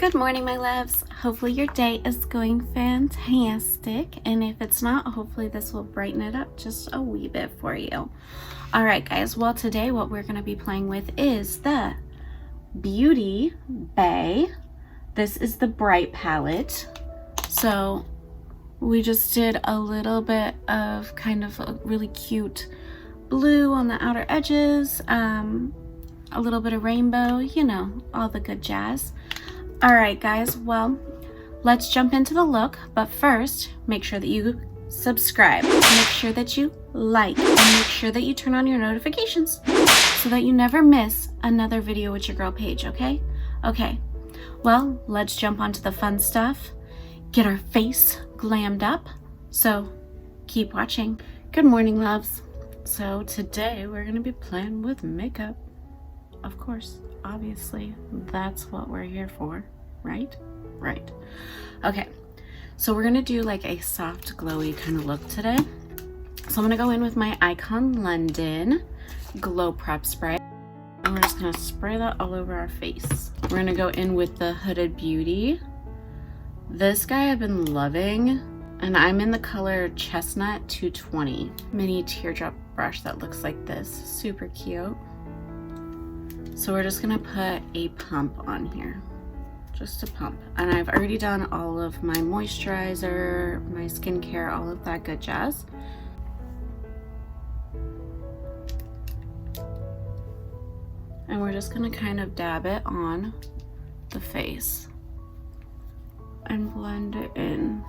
Good morning, my loves. Hopefully your day is going fantastic, and if it's not, hopefully this will brighten it up just a wee bit for you. All right, guys, well, today what we're going to be playing with is the Beauty Bay. This is the bright palette. So we just did a little bit of kind of a really cute blue on the outer edges, a little bit of rainbow, you know, all the good jazz. All right, guys, well, let's jump into the look, but first, make sure that you subscribe, make sure that you like, and make sure that you turn on your notifications so that you never miss another video with your girl Paige, okay? Okay, well, let's jump onto the fun stuff, get our face glammed up, so keep watching. Good morning, loves. So today we're gonna be playing with makeup. Of course, obviously, that's what we're here for, right? Right. Okay, so we're gonna do like a soft, glowy kind of look today. So I'm gonna go in with my Icon London Glow Prep Spray. And we're just gonna spray that all over our face. We're gonna go in with the Huda Beauty. This guy I've been loving, and I'm in the color Chestnut 220. Mini teardrop brush that looks like this, super cute. So we're just gonna put a pump on here, just a pump. And I've already done all of my moisturizer, my skincare, all of that good jazz. And we're just gonna kind of dab it on the face and blend it in.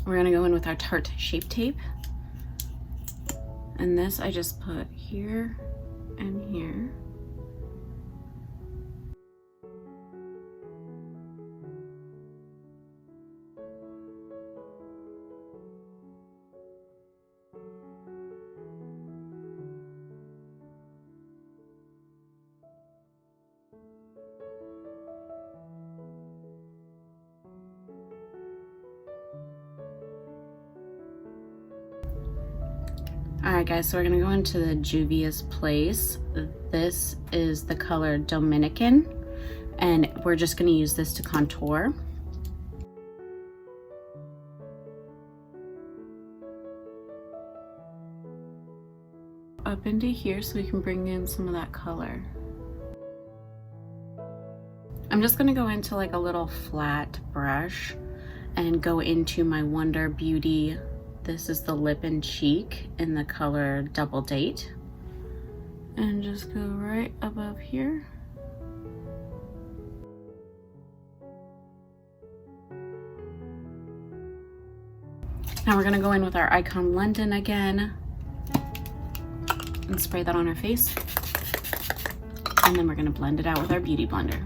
We're gonna go in with our Tart Shape Tape. And this I just put here and here. Alright guys, so we're gonna go into the Juvias Place. This is the color Dominica, and we're just gonna use this to contour. Up into here so we can bring in some of that color. I'm just gonna go into like a little flat brush and go into my Wonder Beauty. This is the Lip and Cheek in the color Double Date. And just go right above here. Now we're gonna go in with our Icon London again and spray that on our face. And then we're gonna blend it out with our Beauty Blender.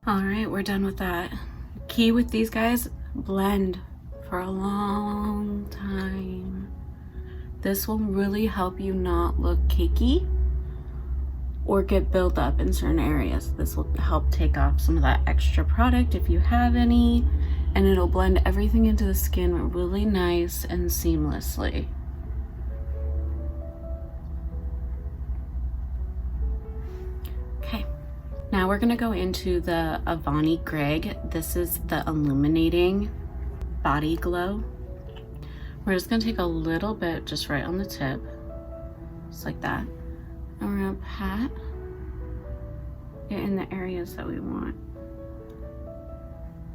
All right, we're done with that. Key with these guys, blend for a long time. This will really help you not look cakey or get buildup in certain areas. This will help take off some of that extra product if you have any, and it'll blend everything into the skin really nice and seamlessly. Now we're gonna go into the Avani Gregg. This is the Illuminating Body Glow. We're just gonna take a little bit just right on the tip, just like that. And we're gonna pat it in the areas that we want.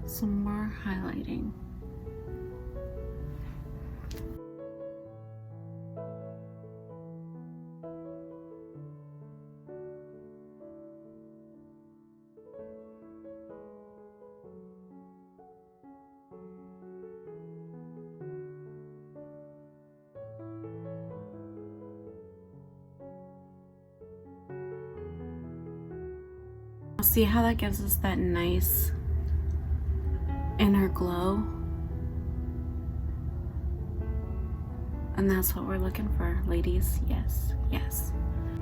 Some more highlighting. See how that gives us that nice inner glow? And that's what we're looking for, ladies. Yes, yes.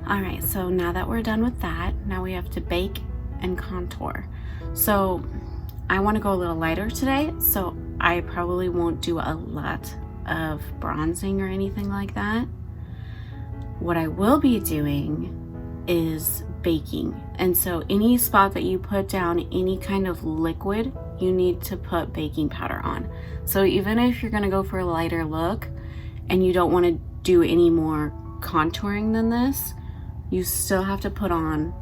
All right, so now that we're done with that, now we have to bake and contour. So I want to go a little lighter today, so I probably won't do a lot of bronzing or anything like that. What I will be doing is baking, and so any spot that you put down any kind of liquid, you need to put baking powder on. So even if you're going to go for a lighter look and you don't want to do any more contouring than this, you still have to put on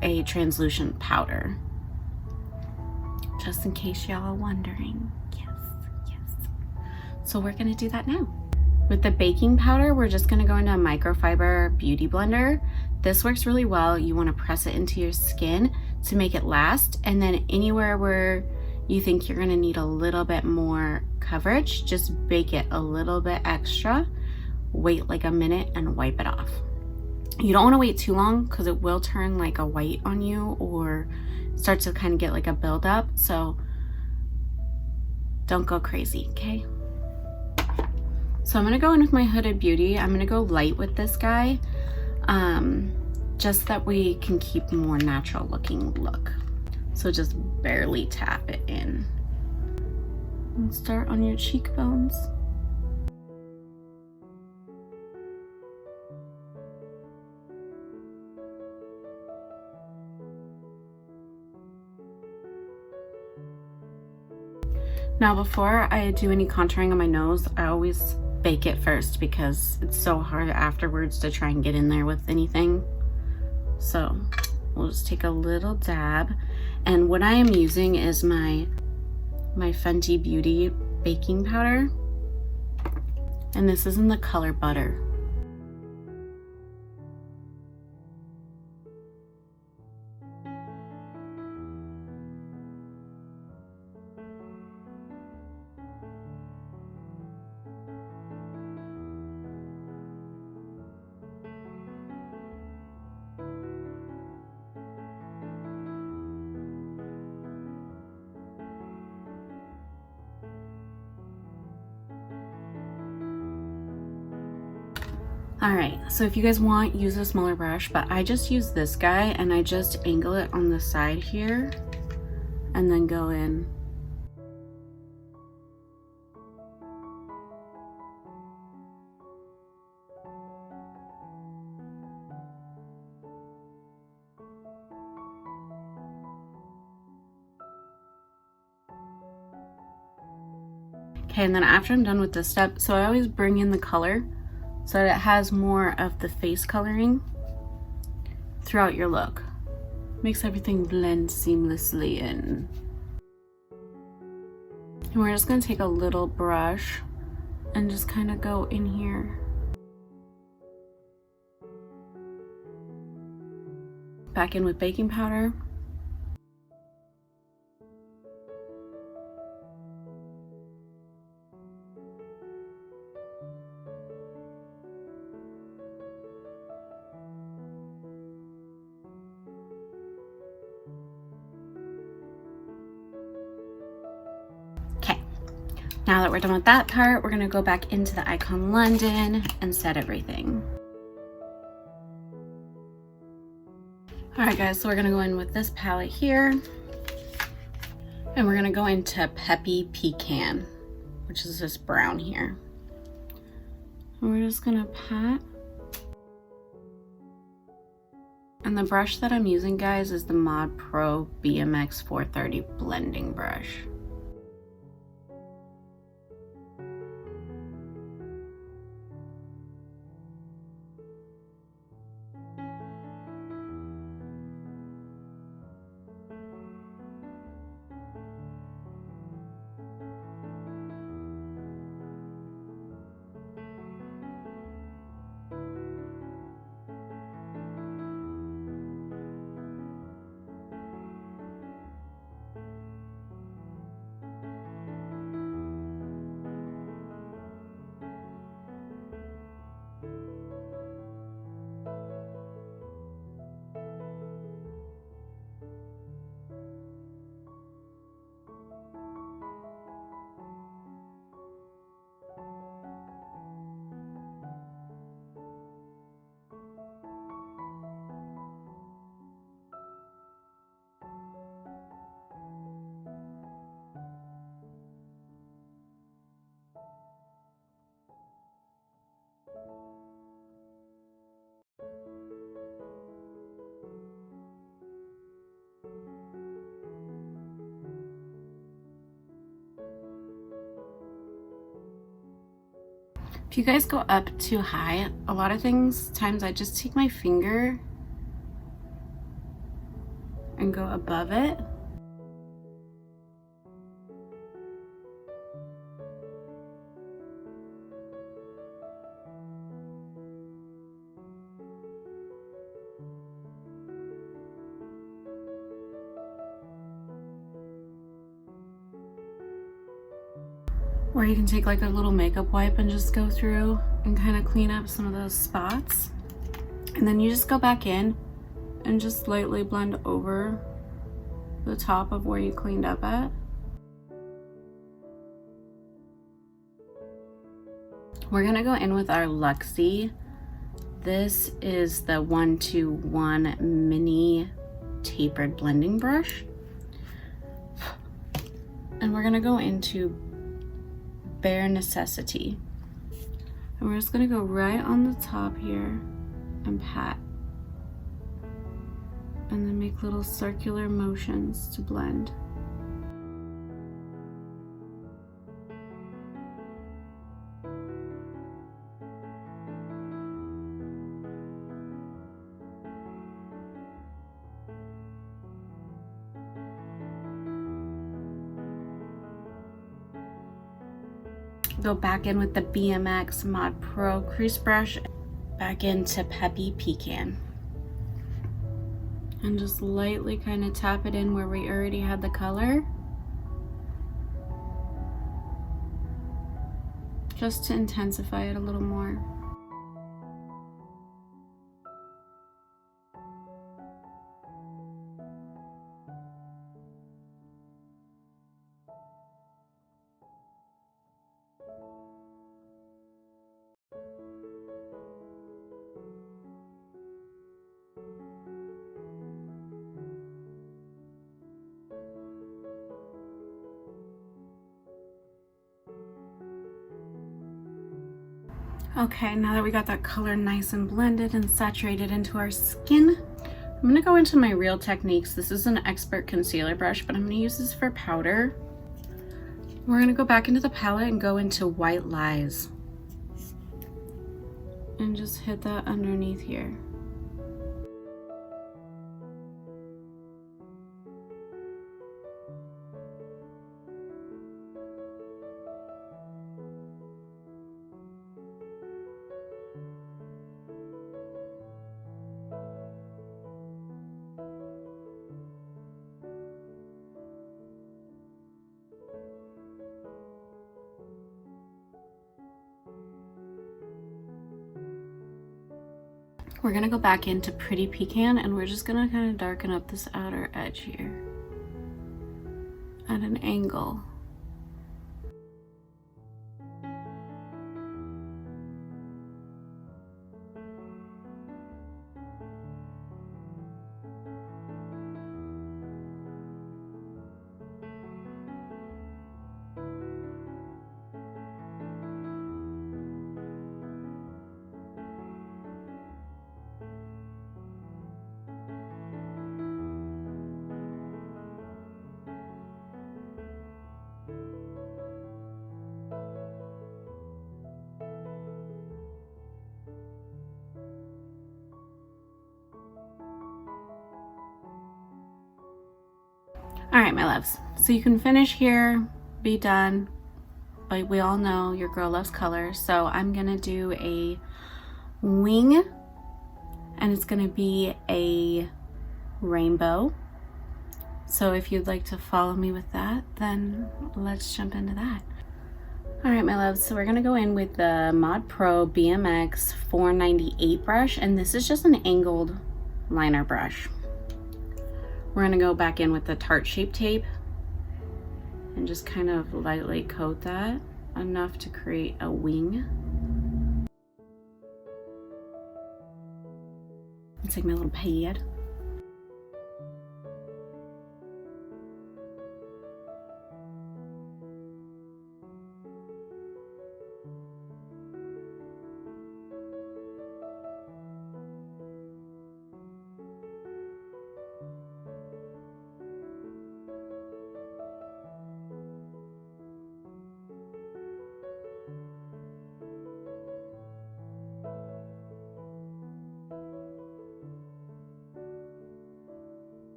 a translucent powder, just in case y'all are wondering. Yes, yes. So we're going to do that now. With the baking powder, we're just going to go into a microfiber beauty blender. This works really well. You want to press it into your skin to make it last, and then anywhere where you think you're going to need a little bit more coverage, just bake it a little bit extra, wait like a minute, and wipe it off. You don't want to wait too long because it will turn like a white on you or start to kind of get like a buildup, so don't go crazy, okay? So I'm going to go in with my Huda Beauty. I'm going to go light with this guy, just that we can keep a more natural looking look. So just barely tap it in. And start on your cheekbones. Now before I do any contouring on my nose, I always bake it first because it's so hard afterwards to try and get in there with anything. So we'll just take a little dab, and what I am using is my Fenty Beauty baking powder, and this is in the color Butter. All right, so if you guys want, use a smaller brush, but I just use this guy and I just angle it on the side here and then go in. Okay, and then after I'm done with this step, so I always bring in the color so that it has more of the face coloring throughout your look. Makes everything blend seamlessly in. And we're just gonna take a little brush and just kind of go in here. Back in with baking powder. Now that we're done with that part, we're gonna go back into the Icon London and set everything. All right guys, so we're gonna go in with this palette here, and we're gonna go into Peppy Pecan, which is this brown here. And we're just gonna pat. And the brush that I'm using, guys, is the Mod Pro BMX 430 blending brush. If you guys go up too high, a lot of times I just take my finger and go above it. Or you can take like a little makeup wipe and just go through and kind of clean up some of those spots. And then you just go back in and just lightly blend over the top of where you cleaned up at. We're gonna go in with our Luxie. This is the 121 mini tapered blending brush. And we're gonna go into Bare Necessity. And we're just gonna go right on the top here and pat. And then make little circular motions to blend. Go back in with the BMX Mod Pro crease brush, back into Peppy Pecan. And just lightly kind of tap it in where we already had the color. Just to intensify it a little more. Okay, now that we got that color nice and blended and saturated into our skin, I'm gonna go into my Real Techniques. This is an expert concealer brush, but I'm gonna use this for powder. We're gonna go back into the palette and go into White Lies. And just hit that underneath here. We're gonna go back into Pretty Pecan and we're just gonna kind of darken up this outer edge here at an angle. All right, my loves, so you can finish here, be done, but we all know your girl loves color, so I'm gonna do a wing, and it's gonna be a rainbow. So if you'd like to follow me with that, then let's jump into that. All right, my loves, so we're gonna go in with the Mod Pro BMX 498 brush, and this is just an angled liner brush. We're gonna go back in with the Tart Shape Tape and just kind of lightly coat that enough to create a wing. It's like my little pad.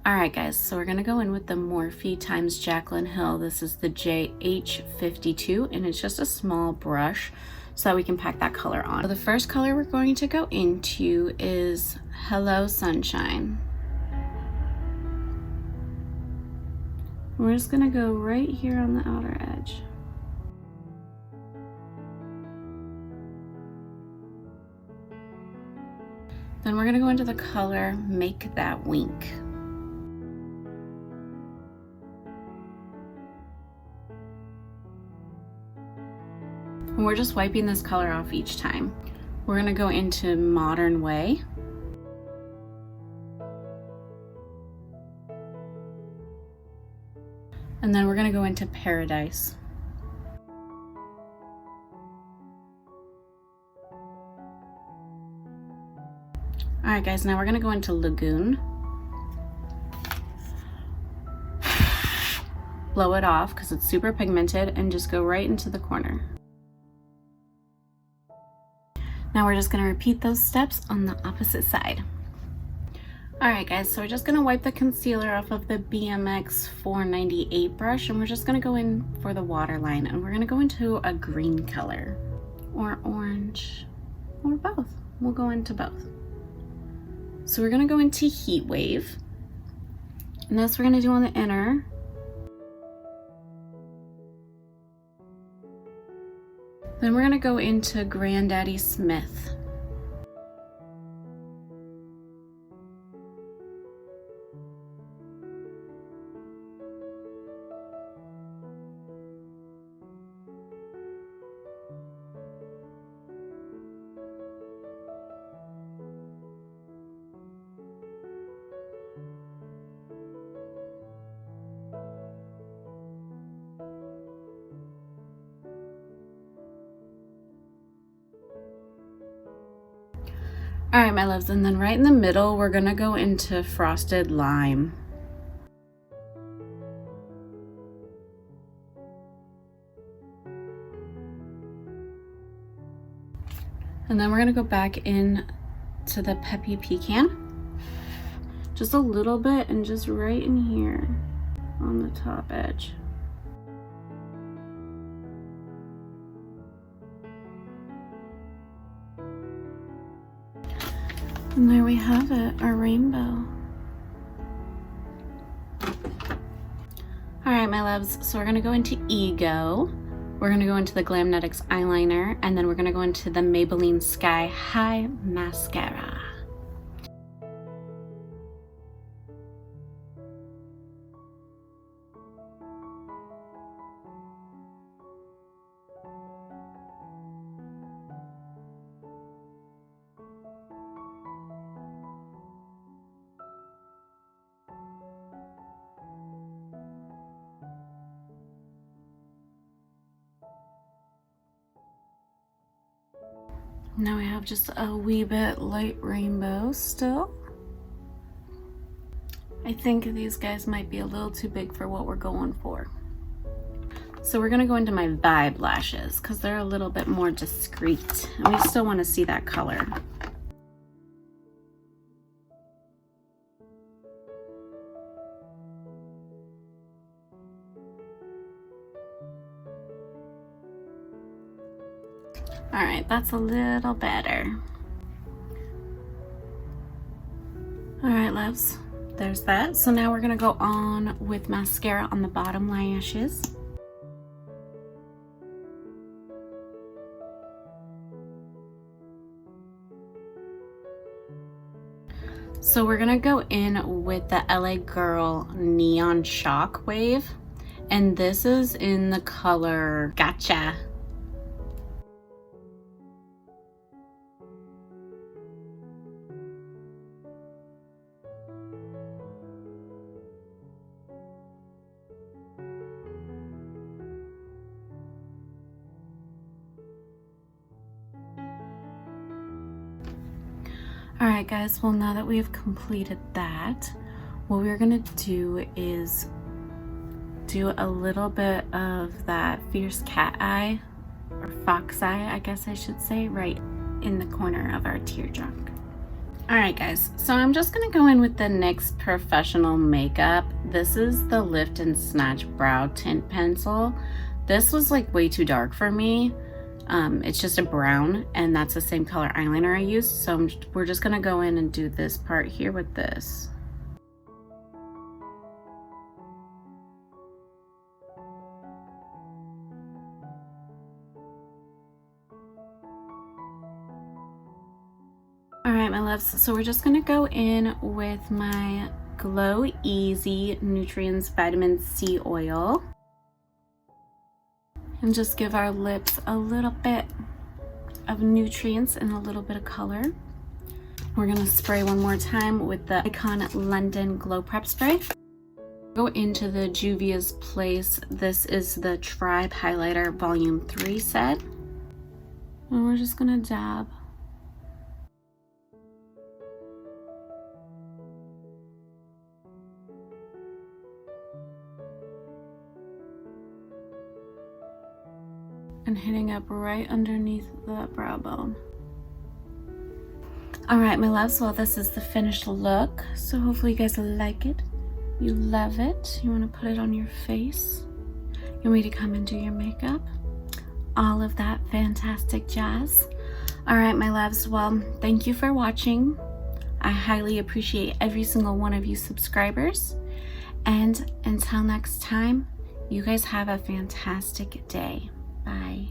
Alright guys, so we're going to go in with the Morphe times Jaclyn Hill. This is the JH52 and it's just a small brush so that we can pack that color on. So the first color we're going to go into is Hello Sunshine. We're just going to go right here on the outer edge. Then we're going to go into the color Make That Wink. And we're just wiping this color off each time. We're going to go into Modern Way. And then we're going to go into Paradise. Alright guys, now we're going to go into Lagoon. Blow it off because it's super pigmented and just go right into the corner. Now we're just going to repeat those steps on the opposite side. Alright guys, so we're just going to wipe the concealer off of the BMX 498 brush and we're just going to go in for the waterline and we're going to go into a green color or orange or both. We'll go into both. So we're going to go into Heat Wave and this we're going to do on the inner. Then we're going to go into Granddaddy Smith. Alright my loves, and then right in the middle we're going to go into Frosted Lime. And then we're going to go back in to the Peppy Pecan. Just a little bit and just right in here on the top edge. And there we have it, our rainbow. Alright my loves, so we're going to go into Ego. We're going to go into the Glamnetics Eyeliner, and then we're going to go into the Mabelline Sky High Mascara. Now we have just a wee bit light rainbow still. I think these guys might be a little too big for what we're going for. So we're gonna go into my Vibe lashes because they're a little bit more discreet and we still want to see that color. Alright, that's a little better. Alright, loves, there's that. So now we're going to go on with mascara on the bottom lashes. So we're going to go in with the LA Girl Neon Shockwave. And this is in the color Gotcha. Alright guys, well now that we have completed that, what we're going to do is do a little bit of that fierce cat eye, or fox eye I guess I should say, right in the corner of our teardrop. All right, guys, so I'm just gonna go in with the NYX Professional Makeup. This is the Lift and Snatch Brow Tint Pencil. This was like way too dark for me. It's just a brown, and that's the same color eyeliner I used. So we're just gonna go in and do this part here with this. All right, my loves, so we're just gonna go in with my Glow Easy Nutrients Vitamin C Oil and just give our lips a little bit of nutrients and a little bit of color. We're gonna spray one more time with the Icon London Glow Prep Spray. Go into the Juvias Place. This is the Tribe Highlighter Volume 3 set. And we're just gonna dab. And hitting up right underneath the brow bone. All right, my loves, well, this is the finished look. So hopefully you guys like it. You love it. You want to put it on your face. You want me to come and do your makeup. All of that fantastic jazz. All right, my loves, well, thank you for watching. I highly appreciate every single one of you subscribers. And until next time, you guys have a fantastic day. Bye.